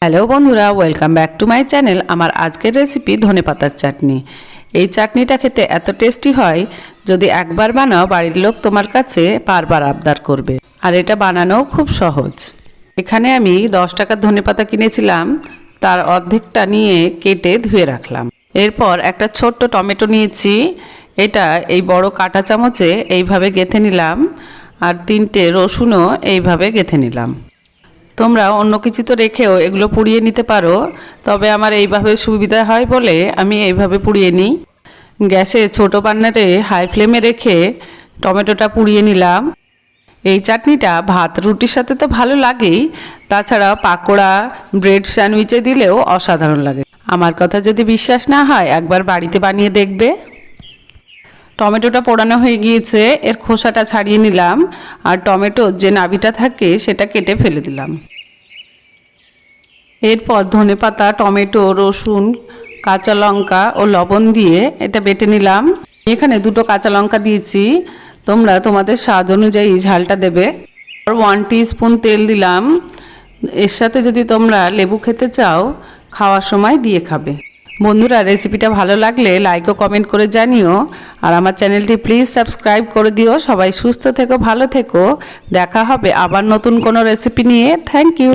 Hello বন্ধুরা, welcome back to my channel. আমার আজকের রেসিপি ধনেপাতার চাটনি। এই চাটনিটা খেতে এত টেস্টি হয়, যদি একবার বানাও বাড়ির লোক তোমার কাছে বারবার আবদার করবে। আর এটা বানানোও খুব সহজ। এখানে আমি 10 টাকার ধনেপাতা কিনেছিলাম, তার অর্ধেকটা নিয়ে কেটে ধুয়ে রাখলাম। এরপর একটা ছোট্ট টমেটো নিয়েছি, এটা এই বড় কাঁটা চামচে এইভাবে গেঁথে নিলাম। আর 3টে রসুনও এইভাবে গেঁথে নিলাম। তোমরা অন্য কিছু তো রেখেও এগুলো পুড়িয়ে নিতে পারো, তবে আমার এইভাবে সুবিধা হয় বলে আমি এইভাবে পুড়িয়ে নিই। গ্যাসে ছোটো বার্নারে হাই ফ্লেমে রেখে টমেটোটা পুড়িয়ে নিলাম। এই চাটনিটা ভাত রুটির সাথে তো ভালো লাগেই, তাছাড়া পাকোড়া ব্রেড স্যান্ডউইচে দিলেও অসাধারণ লাগে। আমার কথা যদি বিশ্বাস না হয় একবার বাড়িতে বানিয়ে দেখবে। টমেটোটা পোড়ানো হয়ে গিয়েছে, এর খোসাটা ছাড়িয়ে নিলাম। আর টমেটোর যে নাভিটা থাকে সেটা কেটে ফেলে দিলাম। এরপর ধনেপাতা, টমেটো, রসুন, কাঁচা লঙ্কা ও লবণ দিয়ে এটা বেটে নিলাম। এখানে 2টো কাঁচা লঙ্কা দিয়েছি, তোমরা তোমাদের স্বাদ অনুযায়ী ঝালটা দেবে। আর 1 টিস্পুন তেল দিলাম। এর সাথে যদি তোমরা লেবু খেতে চাও খাওয়ার সময় দিয়ে খাবে। বন্ধুরা, রেসিপিটা ভালো লাগলে লাইক ও কমেন্ট করে জানিও। আর আমার চ্যানেলটি প্লিজ সাবস্ক্রাইব করে দিও। সবাই সুস্থ থেকো, ভালো থেকো। দেখা হবে আবার নতুন কোনো রেসিপি নিয়ে। Thank you.